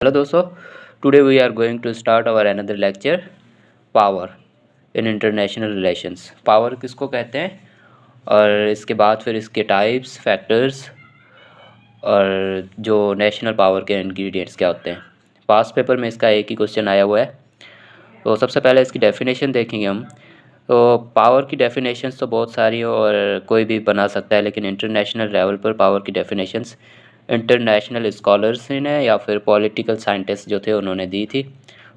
Hello दोस्तों, today we are going to start our another lecture, power in international relations. Power किसको कहते हैं और इसके बाद फिर इसके टाइप्स, फैक्टर्स और जो नेशनल पावर के इंग्रेडिएंट्स क्या होते हैं। पास्ट पेपर में इसका एक ही क्वेश्चन आया हुआ है। तो सबसे पहले इसकी डेफिनेशन देखेंगे हम। तो पावर की डेफिनेशंस तो बहुत सारी और कोई भी बना सकता है, लेकिन इंटरनेशनल लेवल पर पावर की डेफिनेशंस इंटरनेशनल स्कॉलर्स ने या फिर पॉलिटिकल साइंटिस्ट जो थे उन्होंने दी थी।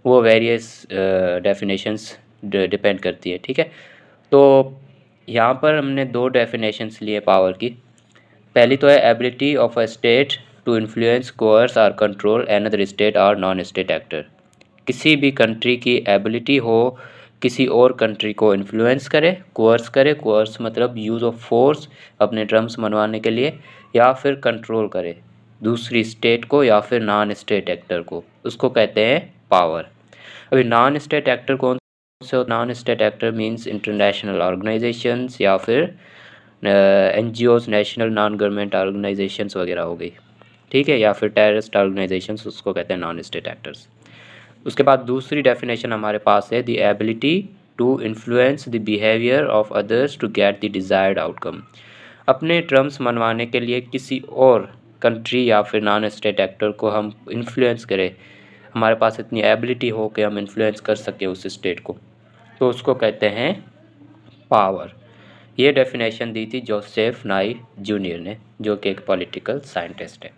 वो वेरियस डेफिनेशंस डिपेंड करती है, ठीक है। तो यहाँ पर हमने दो डेफिनेशंस लिए पावर की। पहली तो है ability of a state to influence, coerce और कंट्रोल अनदर स्टेट और नॉन स्टेट एक्टर। किसी भी कंट्री की एबिलिटी हो किसी और कंट्री को इन्फ्लुएंस करे, कोर्स मतलब यूज़ ऑफ फोर्स अपने टर्म्स मनवाने के लिए, या फिर कंट्रोल करे दूसरी स्टेट को या फिर नॉन स्टेट एक्टर को, उसको कहते हैं पावर। अभी नॉन स्टेट एक्टर कौन से? Non state actor means international organisations या फिर NGOs, national non government organisations वगैरह हो गई, ठीक है, या फिर टेररिस्ट ऑर्गेनाइजेशंस, उसको कहते हैं नॉन स्टेट एक्टर्स। उसके बाद दूसरी डेफिनेशन हमारे पास है the ability to influence the behaviour of others to get the desired outcome. अपने टर्म्स मनवाने के लिए किसी और कंट्री या फिर नॉन स्टेट एक्टर को हम इन्फ्लुएंस करें, हमारे पास इतनी एबिलिटी हो कि हम इन्फ्लुएंस कर सकें उस स्टेट को, तो उसको कहते हैं पावर। ये डेफिनेशन दी थी जोसेफ नाई जूनियर ने, जो कि एक पॉलिटिकल साइंटिस्ट है।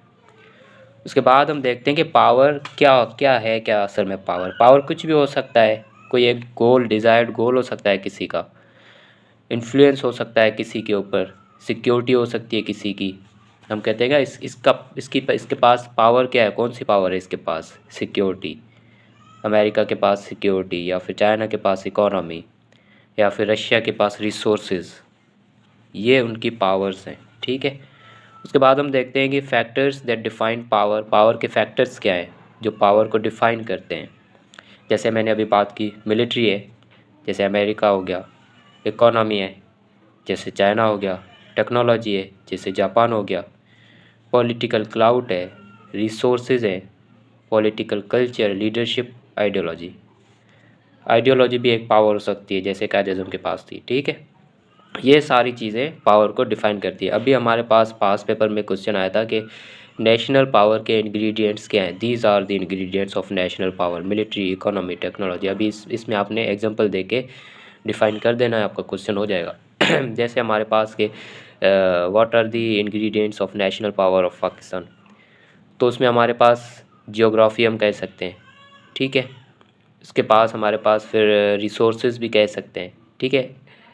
उसके बाद हम देखते हैं कि पावर क्या क्या है। क्या असल में पावर कुछ भी हो सकता है। कोई एक गोल, डिज़ायर्ड गोल हो सकता है किसी का, इन्फ्लुएंस हो सकता है किसी के ऊपर, सिक्योरिटी हो सकती है किसी की। हम कहते हैं इसके पास पावर क्या है, कौन सी पावर है इसके पास? सिक्योरिटी। अमेरिका के पास सिक्योरिटी, या फिर चाइना के पास इकोनॉमी, या फिर रशिया के पास रिसोर्सेज। ये उनकी पावर्स हैं, ठीक है। उसके बाद हम देखते हैं कि factors that define power. Power के फैक्टर्स क्या हैं जो पावर को डिफाइन करते हैं। जैसे मैंने अभी बात की, मिलिट्री है जैसे अमेरिका हो गया, इकोनॉमी है जैसे चाइना हो गया, टेक्नोलॉजी है जैसे जापान हो गया, पॉलिटिकल क्लाउड है, रिसोर्सेज हैं, political culture, leadership, ideology. Ideology भी एक पावर हो सकती है जैसे कायदिज़्म के पास थी, ठीक है। ये सारी चीज़ें पावर को डिफ़ाइन करती है। अभी हमारे पास पास पेपर में क्वेश्चन आया था कि नेशनल पावर के इंग्रेडिएंट्स क्या हैं। These are the ingredients of national power, military, economy, technology. अभी इसमें आपने एग्जांपल दे के डिफ़ाइन कर देना है, आपका क्वेश्चन हो जाएगा। जैसे हमारे पास के what are the ingredients of national power of Pakistan, तो उसमें हमारे पास जियोग्राफी हम कह सकते हैं, ठीक है। उसके पास हमारे पास फिर रिसोर्सेज भी कह सकते हैं, ठीक है।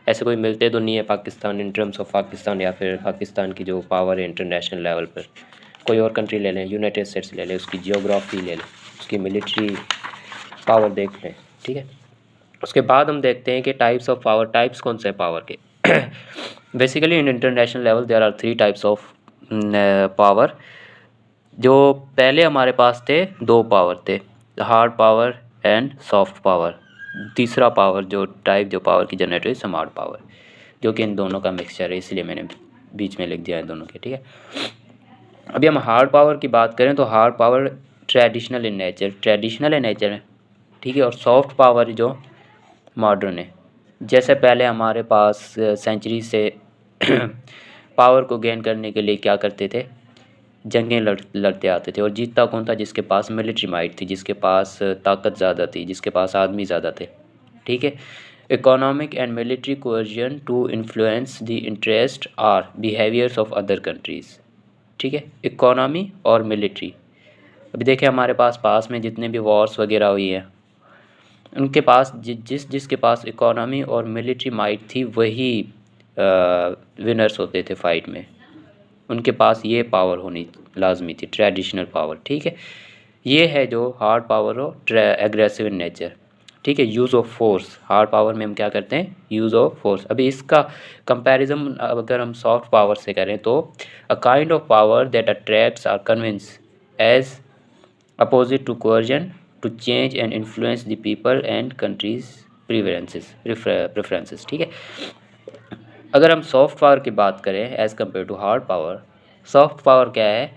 ऐसे कोई मिलते तो नहीं है Pakistan in terms of Pakistan, या फिर पाकिस्तान की जो पावर है इंटरनेशनल लेवल पर। कोई और कंट्री ले लें, यूनाइटेड स्टेट्स ले लें, उसकी जियोग्राफी ले लें, उसकी मिलिट्री पावर देख लें, ठीक है। उसके बाद हम देखते हैं कि टाइप्स ऑफ पावर। टाइप्स कौन से हैं पावर के? Basically in international level there are 3 types of power. जो पहले हमारे पास थे 2 पावर थे, hard power and soft power. तीसरा पावर जो टाइप जो पावर की जनरेट हुई, स्मार्ट पावर, जो कि इन दोनों का मिक्सचर है, इसलिए मैंने बीच में लिख दिया है दोनों के, ठीक है। अभी हम हार्ड पावर की बात करें तो hard power traditional in nature है, ठीक है। और सॉफ्ट पावर जो मॉडर्न है। जैसे पहले हमारे पास सेंचुरी से पावर को गेन करने के लिए क्या करते थे, जंगें लड़ते आते थे, और जीतता कौन था? जिसके पास मिलिट्री माइट थी, जिसके पास ताकत ज़्यादा थी, जिसके पास आदमी ज़्यादा थे, ठीक है। Economic and military coercion to influence the interest और बिहेवियर्स ऑफ अदर कंट्रीज़, ठीक है। इकोनॉमी और मिलिट्री। अभी देखें हमारे पास में जितने भी वॉर्स वगैरह हुई हैं, उनके पास जिसके पास इकोनॉमी और मिलिट्री माइट थी वही विनर्स होते थे फाइट में। उनके पास ये पावर होनी लाजमी थी, ट्रेडिशनल पावर, ठीक है। ये है जो हार्ड पावर और एग्रेसिव इन नेचर, ठीक है। Use of force, hard power में हम क्या करते हैं? Use of force. अभी इसका कंपैरिजन अगर हम सॉफ्ट पावर से करें तो a kind of power that attracts और convince as opposite to coercion to change and influence the people and countries preferences, ठीक है। अगर हम सॉफ्ट पावर की बात करें as compare to hard power, soft power क्या है?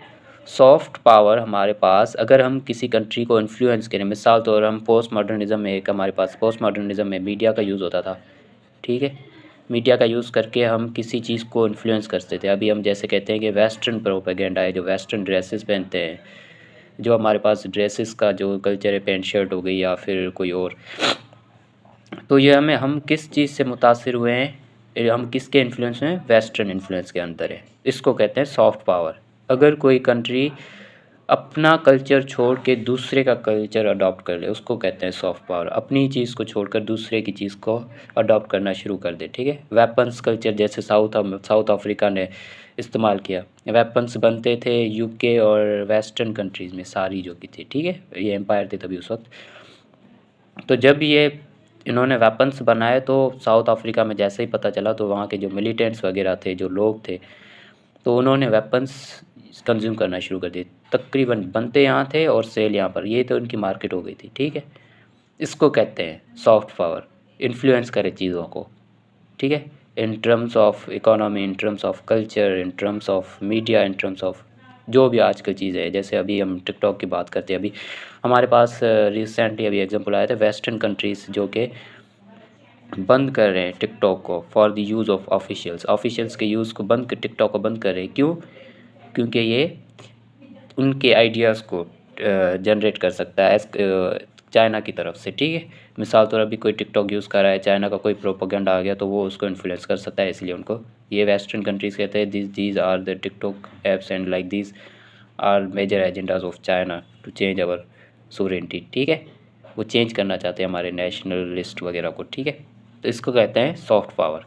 सॉफ्ट पावर हमारे पास, अगर हम किसी कंट्री को इन्फ्लुएंस करें, मिसाल तौर हम पोस्ट मॉडर्निज़म में, एक हमारे पास पोस्ट मॉडर्निज़म में मीडिया का यूज़ होता था, ठीक है। मीडिया का यूज़ करके हम किसी चीज़ को इन्फ्लुएंस करते थे। अभी हम जैसे कहते हैं कि वेस्टर्न प्रोपेगेंडा है, जो वेस्टर्न ड्रेसेस पहनते हैं, जो हमारे पास ड्रेसेस का जो कल्चर है, पैंट शर्ट हो गई या फिर कोई और, तो ये हम किस चीज़ से मुतासिर हुए हैं, हम किसके इन्फ्लुएंस में, वेस्टर्न इन्फ्लुएंस के अंदर है। इसको कहते हैं सॉफ्ट पावर। अगर कोई कंट्री अपना कल्चर छोड़ के दूसरे का कल्चर अडॉप्ट कर ले, उसको कहते हैं सॉफ्ट पावर। अपनी चीज़ को छोड़कर दूसरे की चीज़ को अडॉप्ट करना शुरू कर दे, ठीक है। वेपन्स कल्चर जैसे साउथ अफ्रीका ने इस्तेमाल किया, वेपन्स बनते थे यूके और वेस्टर्न कंट्रीज़ में, सारी जो की थी, ठीक है, ये एम्पायर थे तभी उस वक्त। तो जब ये इन्होंने वेपन्स बनाए तो साउथ अफ्रीका में जैसे ही पता चला, तो वहाँ के जो मिलिटेंट्स वगैरह थे, जो लोग थे, तो उन्होंने वेपन्स कंज्यूम करना शुरू कर दिए। तकरीबन बनते यहाँ थे और सेल यहाँ पर, ये तो उनकी मार्केट हो गई थी, ठीक है। इसको कहते हैं सॉफ्ट पावर, इन्फ्लुएंस करे चीज़ों को, ठीक है, in terms of economy, in terms of culture, in terms of media, in terms of जो भी आजकल चीज़ें है। जैसे अभी हम टिकटॉक की बात करते हैं, अभी हमारे पास रिसेंटली अभी एग्जांपल आया था, वेस्टर्न कंट्रीज़ जो कि बंद कर रहे हैं टिकटॉक को for the use of officials के यूज़ को बंद कर, टिकटॉक को बंद कर रहे हैं। क्यों? क्योंकि ये उनके आइडियाज़ को जनरेट कर सकता है चाइना की तरफ से, ठीक है। मिसाल तौर अभी कोई टिकटॉक यूज़ कर रहा है, चाइना का कोई प्रोपेगेंडा आ गया तो वो उसको इन्फ्लुएंस कर सकता है, इसलिए उनको ये वेस्टर्न कंट्रीज़ कहते हैं these are the TikTok apps and like these are major agendas of China to change our sovereignty, ठीक है। वो चेंज करना चाहते हैं हमारे नेशनल लिस्ट वगैरह को, ठीक है। तो इसको कहते हैं सॉफ्ट पावर।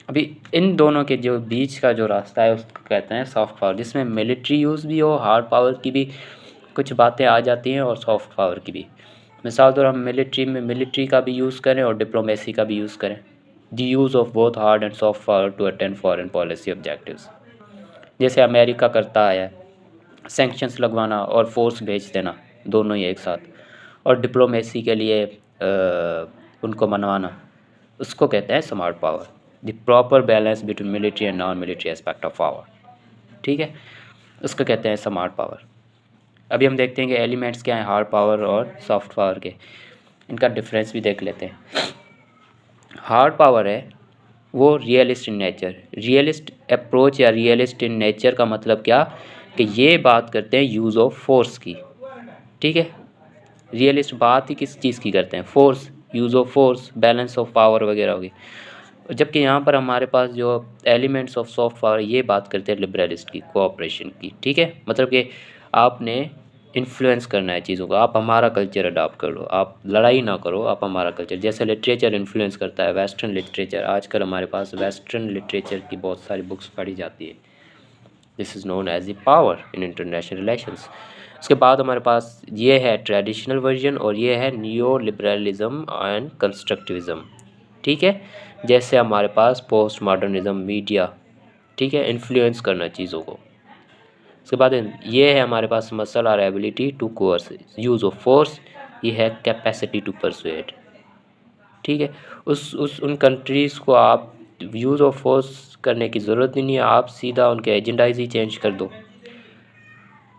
अभी इन दोनों के जो बीच का जो रास्ता है उसको कहते हैं सॉफ्ट पावर, जिसमें मिलिट्री यूज़ भी हो, हार्ड पावर की भी कुछ बातें आ जाती हैं और सॉफ्ट पावर की भी। मिसाल तौर हम मिलिट्री का भी यूज़ करें और डिप्लोमेसी का भी यूज़ करें। The use of both hard and soft power to attend foreign policy objectives, जैसे अमेरिका करता है, सैंक्शंस लगवाना और फोर्स भेज देना, दोनों ही एक साथ, और डिप्लोमेसी के लिए उनको मनवाना, उसको कहते हैं smart power. The proper balance between military and non military aspect of power, ठीक है, उसको कहते हैं स्मार्ट पावर। अभी हम देखते हैं कि एलिमेंट्स क्या हैं हार्ड पावर और सॉफ्ट पावर के, इनका डिफरेंस भी देख लेते हैं। हार्ड पावर है वो realist in nature, realist approach या रियलिस्ट इन नेचर का मतलब क्या, कि ये बात करते हैं यूज़ ऑफ फोर्स की, ठीक है। रियलिस्ट बात ही किस चीज़ की करते हैं, force, use of force, balance of power वगैरह होगी। जबकि यहाँ पर हमारे पास जो एलिमेंट्स ऑफ सॉफ्ट पावर ये बात करते हैं लिबरलिस्ट की, कोऑपरेशन की, ठीक है। मतलब कि आपने इन्फ्लुएंस करना है चीज़ों को, आप हमारा कल्चर अडॉप्ट कर लो, आप लड़ाई ना करो, आप हमारा कल्चर, जैसे लिटरेचर इन्फ्लुएंस करता है वेस्टर्न लिटरेचर। आजकल हमारे पास वेस्टर्न लिटरेचर की बहुत सारी बुक्स पढ़ी जाती है। This is known as a power in international relations. उसके बाद हमारे पास ये है ट्रेडिशनल वर्जन और ये है नियो लिबरलिज्म एंड कंस्ट्रक्टिविज़म, ठीक है। जैसे हमारे पास पोस्ट मॉडर्निज्म, मीडिया, ठीक है, इन्फ्लुएंस करना चीज़ों को। उसके बाद ये है हमारे पास मसल और ability to coerce, use of force, ये है कैपेसिटी टू परसुएड, ठीक है। उन कंट्रीज़ को आप यूज़ ऑफ फोर्स करने की ज़रूरत ही नहीं है, आप सीधा उनके एजेंडाइज ही चेंज कर दो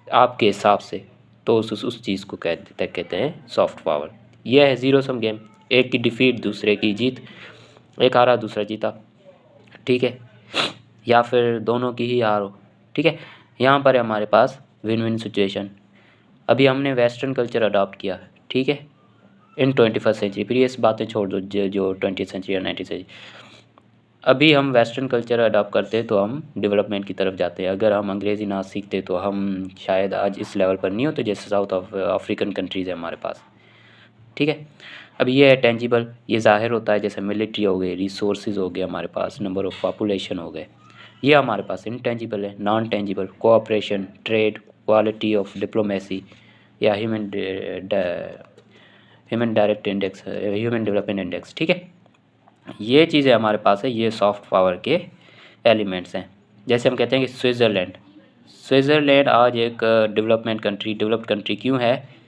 आपके हिसाब से, तो उस चीज़ को कहते हैं सॉफ्ट पावर। यह है ज़ीरो सम गेम, एक की डिफीट दूसरे की जीत, एक हारा दूसरा जीता, ठीक है, या फिर दोनों की ही हार हो, ठीक है। यहाँ पर है हमारे पास विन विन सिचुएशन। अभी हमने वेस्टर्न कल्चर अडॉप्ट किया, ठीक है, इन 21st सेंचुरी, फिर ये बातें छोड़ दो जो 20th सेंचुरी या 19th सेंचुरी। अभी हम वेस्टर्न कल्चर अडॉप्ट करते हैं तो हम डेवलपमेंट की तरफ जाते हैं। अगर हम अंग्रेज़ी ना सीखते तो हम शायद आज इस लेवल पर नहीं होते जैसे साउथ अफ्रीकन कंट्रीज़ है हमारे पास, ठीक है। अब ये है टेंजिबल, ये ज़ाहिर होता है, जैसे मिलिट्री हो गई, रिसोर्सेज हो गए हमारे पास, नंबर ऑफ़ पॉपुलेशन हो गए, ये हमारे पास इंटेंजिबल है। Non tangible cooperation, trade, quality of diplomacy या human direct index, human development index, ठीक है। ये चीज़ें हमारे पास है, ये सॉफ्ट पावर के एलिमेंट्स हैं। जैसे हम कहते हैं कि स्विट्ज़रलैंड आज एक डेवलप्ड कंट्री क्यों है,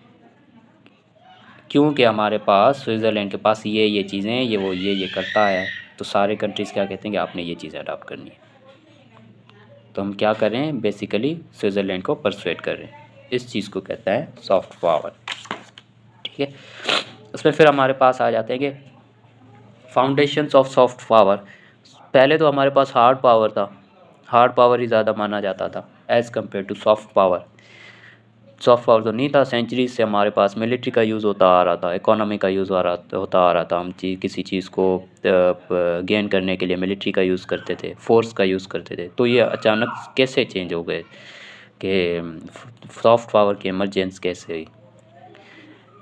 क्योंकि हमारे पास स्विट्ज़रलैंड के पास ये चीज़ें हैं, ये करता है, तो सारे कंट्रीज़ क्या कहते हैं कि आपने ये चीज़ें अडॉप्ट करनी है। तो हम क्या कर रहे हैं, बेसिकली स्विट्ज़रलैंड को परसुएट कर रहे हैं। इस चीज़ को कहता है सॉफ्ट पावर। ठीक है, उसमें फिर हमारे पास आ जाते हैं कि फाउंडेशंस ऑफ सॉफ्ट पावर। पहले तो हमारे पास हार्ड पावर था, हार्ड पावर ही ज़्यादा माना जाता था as compare to soft power. Soft power तो नहीं था, सेंचुरी से हमारे पास मिलिट्री का यूज़ होता आ रहा था, इकोनॉमी का यूज़ होता आ रहा था। हम किसी चीज़ को गेन करने के लिए मिलिट्री का यूज़ करते थे, फोर्स का यूज़ करते थे। तो ये अचानक कैसे चेंज हो गए कि सॉफ्ट पावर की इमरजेंस कैसे हुई?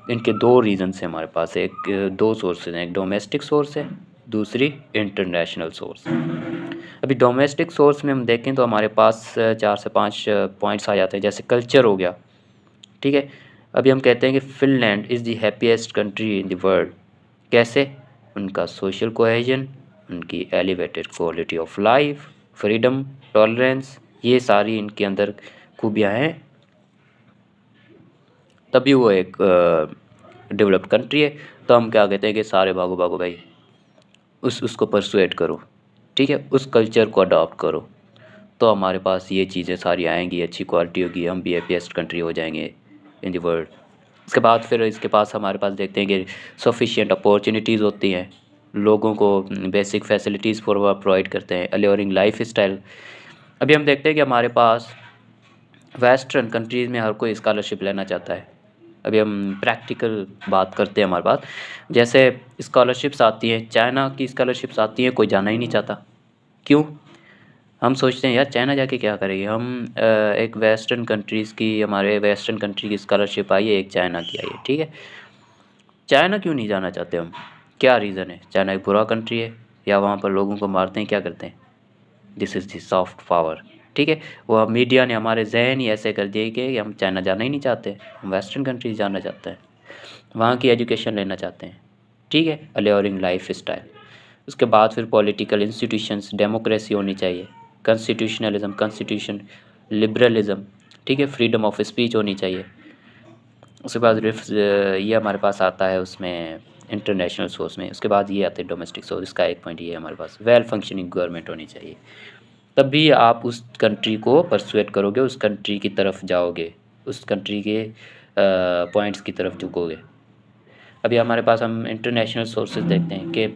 इनके दो रीज़न्स हैं हमारे पास, एक दो सोर्सेज हैं, एक डोमेस्टिक सोर्स है, दूसरी इंटरनेशनल सोर्स। अभी डोमेस्टिक सोर्स में हम देखें तो हमारे पास 4 से 5 पॉइंट्स आ जाते हैं। जैसे कल्चर हो गया, ठीक है। अभी हम कहते हैं कि Finland is the happiest country in the world. कैसे? उनका सोशल कोहेजन, उनकी elevated quality of life, freedom, tolerance, ये सारी इनके अंदर खूबियाँ हैं, तभी वो एक डेवलप्ड कंट्री है। तो हम क्या कहते हैं कि सारे भागो भागो भाई, उसको परसुएट करो, ठीक है, उस कल्चर को अडॉप्ट करो, तो हमारे पास ये चीज़ें सारी आएंगी, अच्छी क्वालिटी होगी, हम भी हैप्पीएस्ट कंट्री हो जाएंगे इन द वर्ल्ड। इसके बाद फिर इसके पास हमारे पास देखते हैं कि सफिशिएंट अपॉर्चुनिटीज़ होती हैं, लोगों को बेसिक फैसिलिटीज़ प्रोवाइड करते हैं, अल्योरिंग लाइफ स्टाइल। अभी हम देखते हैं कि हमारे पास वेस्टर्न कंट्रीज़ में हर कोई स्कॉलरशिप लेना चाहता है। अभी हम प्रैक्टिकल बात करते हैं हमारे पास, जैसे स्कॉलरशिप्स आती हैं, चाइना की स्कॉलरशिप्स आती हैं, कोई जाना ही नहीं चाहता। क्यों? हम सोचते हैं यार चाइना जाके क्या करेंगे हम। एक वेस्टर्न कंट्रीज़ की, हमारे वेस्टर्न कंट्री की स्कॉलरशिप आई है, एक चाइना की आई है, ठीक है। चाइना क्यों नहीं जाना चाहते हम? क्या रीज़न है? चाइना एक बुरा कंट्री है, या वहाँ पर लोगों को मारते हैं, क्या करते हैं? This is the soft power, ठीक है। वो मीडिया ने हमारे जहन ही ऐसे कर दिए कि हम चाइना जाना ही नहीं चाहते, हम वेस्टर्न कंट्रीज जाना चाहते हैं, वहाँ की एजुकेशन लेना चाहते हैं, ठीक है, अल्योरिंग लाइफ स्टाइल। उसके बाद फिर पॉलिटिकल इंस्टीट्यूशंस, डेमोक्रेसी होनी चाहिए, कॉन्स्टिट्यूशनलिज्म, कॉन्स्टिट्यूशन, लिबरलिज्म, ठीक है, फ्रीडम ऑफ स्पीच होनी चाहिए। उसके बाद ये हमारे पास आता है उसमें इंटरनेशनल सोर्स में। उसके बाद ये आते हैं डोमेस्टिक सोर्स, इसका एक पॉइंट ये है हमारे पास, वेल फंक्शनिंग गवर्नमेंट होनी चाहिए। तभी आप उस कंट्री को परसुएट करोगे, उस कंट्री की तरफ जाओगे, उस कंट्री के पॉइंट्स की तरफ झुकोगे। अभी हमारे पास हम इंटरनेशनल सोर्सेज देखते हैं कि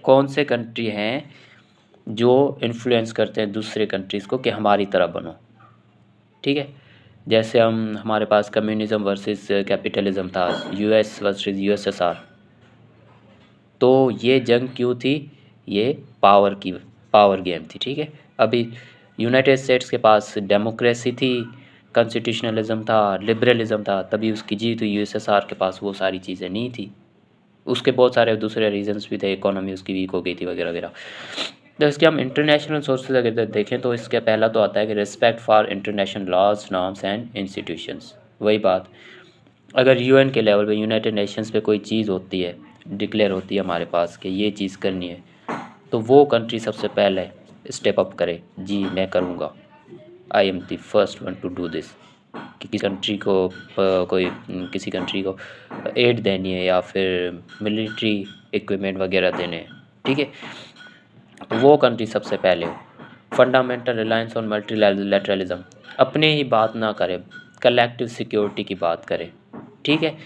कौन से कंट्री हैं जो इन्फ्लुएंस करते हैं दूसरे कंट्रीज़ को कि हमारी तरह बनो, ठीक है। जैसे हमारे पास कम्युनिज़म वर्सेस कैपिटलिज़म था, यूएस वर्सेस यूएसएसआर। तो ये जंग क्यों थी? ये पावर गेम थी, ठीक है। अभी यूनाइटेड स्टेट्स के पास डेमोक्रेसी थी, कॉन्स्टिट्यूशनलिज्म था, लिबरलिज्म था, तभी उसकी जीत हुई। यूएसएसआर के पास वो सारी चीज़ें नहीं थी, उसके बहुत सारे दूसरे रीजंस भी थे, इकोनॉमी उसकी वीक हो गई थी वगैरह वगैरह। तो इसके हम इंटरनेशनल सोर्सेज अगर देखें तो इसके पहला तो आता है कि respect for international laws, norms and institutions. वही बात, अगर यूएन के लेवल पे, यूनाइटेड नेशंस पे कोई चीज़ होती है, डिक्लेयर होती है हमारे पास कि ये चीज़ करनी है, तो वो कंट्री सबसे पहले स्टेप अप करे, जी मैं करूँगा, I am the first one two do this. कि किसी कंट्री को किसी कंट्री को एड देनी है या फिर मिलिट्री इक्विपमेंट वगैरह देने हैं, ठीक है, तो वो कंट्री सबसे पहले हो। फंडामेंटल रिलायंस ऑन मल्टीलैटरलिज्म, अपने ही बात ना करें, कलेक्टिव सिक्योरिटी की बात करें, ठीक है,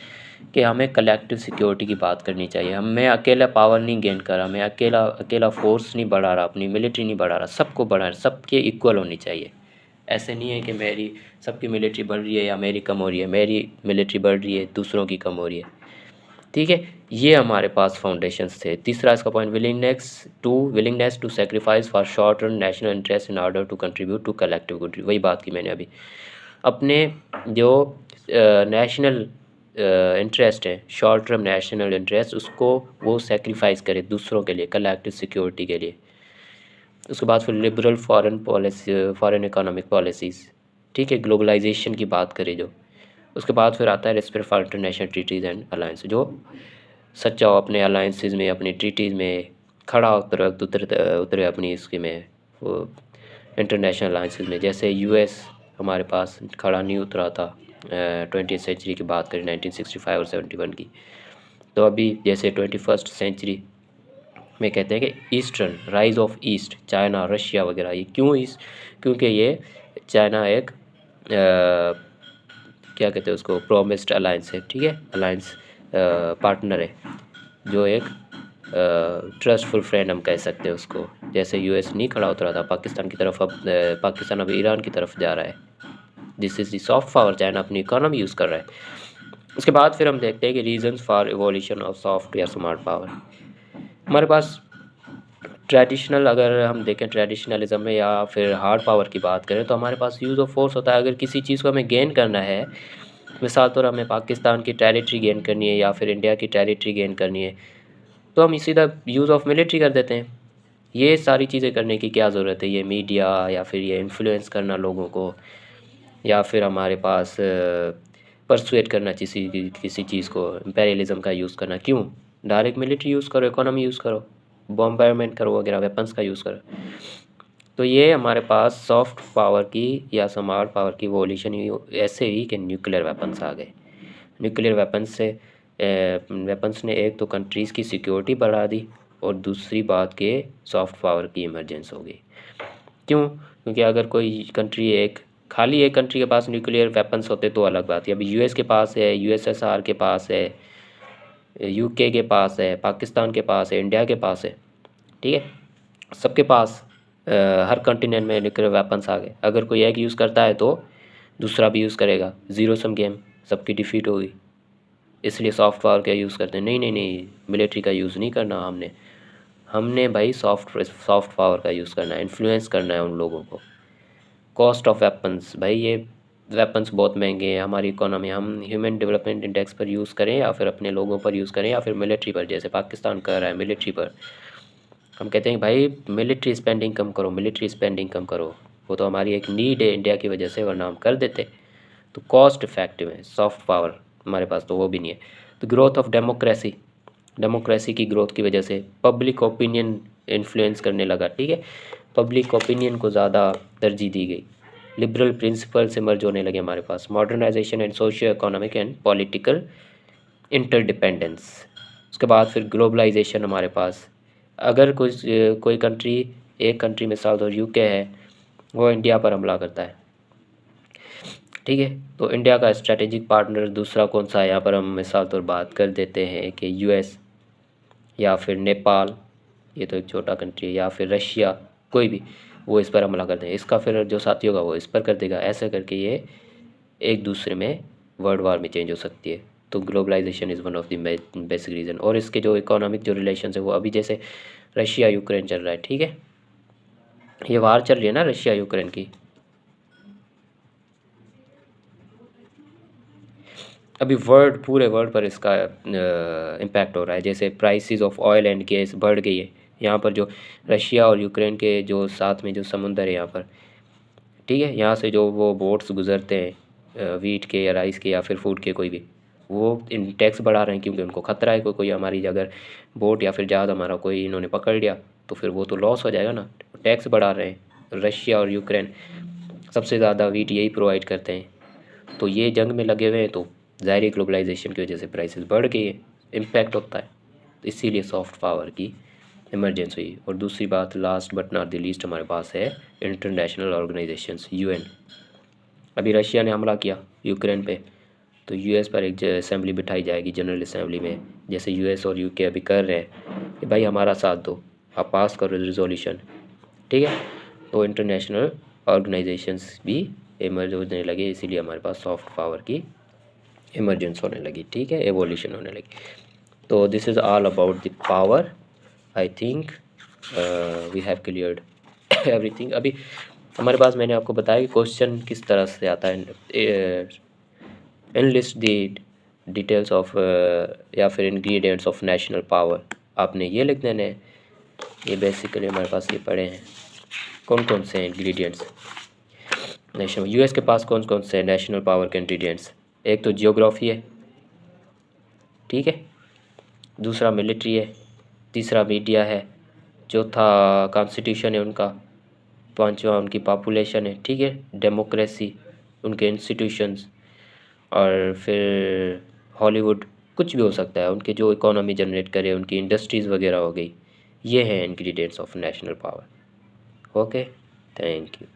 कि हमें कलेक्टिव सिक्योरिटी की बात करनी चाहिए। हमें अकेला पावर नहीं गेन कर रहा, मैं अकेला फोर्स नहीं बढ़ा रहा, अपनी मिलिट्री नहीं बढ़ा रहा, सबको बढ़ा रहा, सबके इक्वल होनी चाहिए। ऐसे नहीं है कि मेरी सबकी मिलिट्री बढ़ रही है या मेरी कम हो रही है, मेरी मिलिट्री बढ़ रही है दूसरों की कम हो रही है, ठीक है। ये हमारे पास फाउंडेशंस थे। तीसरा इसका point, willingness to sacrifice for short term national interest in order to contribute to collective good. वही बात की मैंने अभी, अपने जो नेशनल इंटरेस्ट है, शॉर्ट टर्म नेशनल इंटरेस्ट, उसको वो सेक्रीफाइस करे दूसरों के लिए, कलेक्टिव सिक्योरिटी के लिए। उसके बाद फिर लिबरल फॉरेन इकोनॉमिक पॉलिसीज़, ठीक है, ग्लोबलाइजेशन की बात करें जो। उसके बाद फिर आता है respect for international treaties and alliance, जो सच्चा हो अपने अलायंसेज में, अपनी ट्रीटीज़ में खड़ा उतरे अपनी इसके में, वो इंटरनेशनल अलायंसेज में। जैसे यूएस हमारे पास खड़ा नहीं उतरा था 20th सेंचुरी की बात करें, 1965 और 71 की। तो अभी जैसे 21st सेंचुरी में कहते हैं कि eastern rise of east, China, Russia वगैरह। ये क्यों ईस्ट? क्योंकि ये चाइना एक क्या कहते हैं उसको, प्रोमिस्ड अलायंस है, ठीक है, अलायंस पार्टनर है, जो एक ट्रस्टफुल फ्रेंड हम कह सकते हैं उसको। जैसे यूएस नहीं खड़ा उतरा था पाकिस्तान की तरफ, अब पाकिस्तान अब ईरान की तरफ जा रहा है। This is the soft power, China अपनी इकोनॉमी यूज़ कर रहा है। उसके बाद फिर हम देखते हैं कि reasons for evolution of soft या स्मार्ट पावर। हमारे पास ट्रेडिशनल, अगर हम देखें ट्रेडिशनलिज्म में या फिर हार्ड पावर की बात करें, तो हमारे पास यूज़ ऑफ फोर्स होता है। अगर किसी चीज़ को हमें गेन करना है, मिसाल तौर हमें पाकिस्तान की टेरिटरी गेन करनी है या फिर इंडिया की टेरिटरी गेन करनी है, तो हम सीधा यूज़ ऑफ मिलिट्री कर देते हैं। ये सारी चीज़ें करने की क्या ज़रूरत है? ये मीडिया या फिर ये इन्फ्लुएंस करना लोगों को, या फिर हमारे पास परसुएट करना किसी चीज़ को, इम्पेरियलिज्म का यूज़ करना, क्यों? डायरेक्ट मिलिट्री यूज़ करो, इकोनॉमी यूज़ करो, बॉम्बारमेंट करो वगैरह, वेपन्स का यूज़ करो। तो ये हमारे पास सॉफ्ट पावर की या स्मार्ट पावर की इवोल्यूशन ऐसे ही कि न्यूक्लियर वेपन्स आ गए। न्यूक्लियर वेपन्स ने एक तो कंट्रीज़ की सिक्योरिटी बढ़ा दी, और दूसरी बात के सॉफ्ट पावर की इमरजेंस हो गई। क्यों? क्योंकि अगर कोई कंट्री खाली एक कंट्री के पास न्यूक्लियर वेपन्स होते तो अलग बात है। अभी यूएस के पास है, यूएसएसआर के पास है, यूके के पास है, पाकिस्तान के पास है, इंडिया के पास है, ठीक है, सबके पास हर कॉन्टिनेंट में न्यूक्लियर वेपन्स आ गए। अगर कोई एक यूज़ करता है तो दूसरा भी यूज़ करेगा, ज़ीरो सम गेम, सबकी डिफीट होगी। इसलिए सॉफ्ट पावर का यूज़ करते हैं। नहीं नहीं नहीं, मिलिट्री का यूज़ नहीं करना हमने भाई सॉफ्ट पावर का यूज़ करना है, इन्फ्लुएंस करना है उन लोगों को। कॉस्ट ऑफ वेपन्स, भाई ये वेपन्स बहुत महंगे हैं, हमारी इकोनॉमी, हम ह्यूमन डेवलपमेंट इंडेक्स पर यूज़ करें या फिर अपने लोगों पर यूज़ करें या फिर मिलिट्री पर, जैसे पाकिस्तान कर रहा है मिलिट्री पर। हम कहते हैं भाई मिलिट्री स्पेंडिंग कम करो, मिलिट्री स्पेंडिंग कम करो, वो तो हमारी एक नीड है इंडिया की वजह से, वरना हम कर देते। तो कॉस्ट इफेक्टिव है सॉफ्ट पावर, हमारे पास तो वो भी नहीं है। तो ग्रोथ ऑफ डेमोक्रेसी की ग्रोथ की वजह से पब्लिक ओपिनियन इन्फ्लुएंस करने लगा, ठीक है, पब्लिक ओपिनियन को ज़्यादा तरजीह दी गई। लिबरल प्रिंसिपल्स इमर्ज होने लगे हमारे पास। Modernisation and socio economic and political interdependence. उसके बाद फिर ग्लोबलाइजेशन हमारे पास। अगर कोई कंट्री, एक कंट्री मिसाल तो यूके है, वो इंडिया पर हमला करता है, ठीक है, तो इंडिया का स्ट्रेटेजिक पार्टनर दूसरा कौन सा है? यहाँ पर हम मिसाल तौर बात कर देते हैं कि यूएस या फिर नेपाल, ये तो एक छोटा कंट्री है, या फिर रशिया, कोई भी, वो इस पर हमला करते हैं। इसका फिर जो साथी होगा वो इस पर कर देगा। ऐसे करके ये एक दूसरे में वर्ल्ड वार में चेंज हो सकती है। तो globalisation is one of the basic reason. और इसके जो इकोनॉमिक जो रिलेशन है वो अभी जैसे रशिया यूक्रेन चल रहा है, ठीक है, ये वार चल रही है ना रशिया यूक्रेन की, अभी पूरे वर्ल्ड पर इसका इम्पैक्ट हो रहा है। जैसे prices of oil and gas बढ़ गई है यहाँ पर, जो रशिया और यूक्रेन के जो साथ में जो समुंदर है यहाँ पर, ठीक है, यहाँ से जो वो बोट्स गुजरते हैं वीट के या राइस के या फिर फूड के, कोई भी, वो इन टैक्स बढ़ा रहे हैं क्योंकि उनको ख़तरा है कोई हमारी अगर बोट या फिर जहाज़ हमारा कोई इन्होंने पकड़ लिया तो फिर वो तो लॉस हो जाएगा ना। टैक्स बढ़ा रहे हैं। रशिया और यूक्रेन सबसे ज़्यादा वीट यही प्रोवाइड करते हैं, तो ये जंग में लगे हुए हैं, तो ज़ाहिर ग्लोबलाइजेशन की वजह से प्राइसेस बढ़ गई है, इम्पैक्ट होता है। तो इसीलिए सॉफ्ट पावर की इमरजेंसी हुई। और दूसरी बात, last but not the least, हमारे पास है इंटरनेशनल ऑर्गेनाइजेशंस, यूएन। अभी रशिया ने हमला किया यूक्रेन पे, तो यूएस पर एक असेंबली बिठाई जाएगी, जनरल असेंबली में, जैसे यूएस और यूके अभी कर रहे हैं कि भाई हमारा साथ दो, आप पास करो रिजोल्यूशन, ठीक है। तो इंटरनेशनल ऑर्गेनाइजेशंस भी इमर्ज होने लगे, इसीलिए हमारे पास सॉफ्ट पावर की इमरजेंस होने लगी, ठीक है, एवोल्यूशन होने लगी। तो this is all about the power. I think we have cleared everything. अभी हमारे पास, मैंने आपको बताया कि क्वेश्चन किस तरह से आता है, एनलिस्ट द डिटेल्स ऑफ या फिर इंग्रेडिएंट्स ऑफ नेशनल पावर, आपने ये लिख देने हैं। ये बेसिकली हमारे पास ये पड़े हैं, कौन कौन से इंग्रेडिएंट्स नेशनल, यूएस के पास कौन कौन से नेशनल पावर के इंग्रेडिएंट्स। एक तो जियोग्राफी है, ठीक है, दूसरा मिलिट्री है, तीसरा मीडिया है, चौथा कॉन्स्टिट्यूशन है उनका, पांचवा उनकी पॉपुलेशन है, ठीक है, डेमोक्रेसी, उनके इंस्टीट्यूशंस, और फिर हॉलीवुड, कुछ भी हो सकता है, उनके जो इकोनॉमी जनरेट करे, उनकी इंडस्ट्रीज़ वगैरह हो गई, ये है ingredients of national power. Okay, thank you.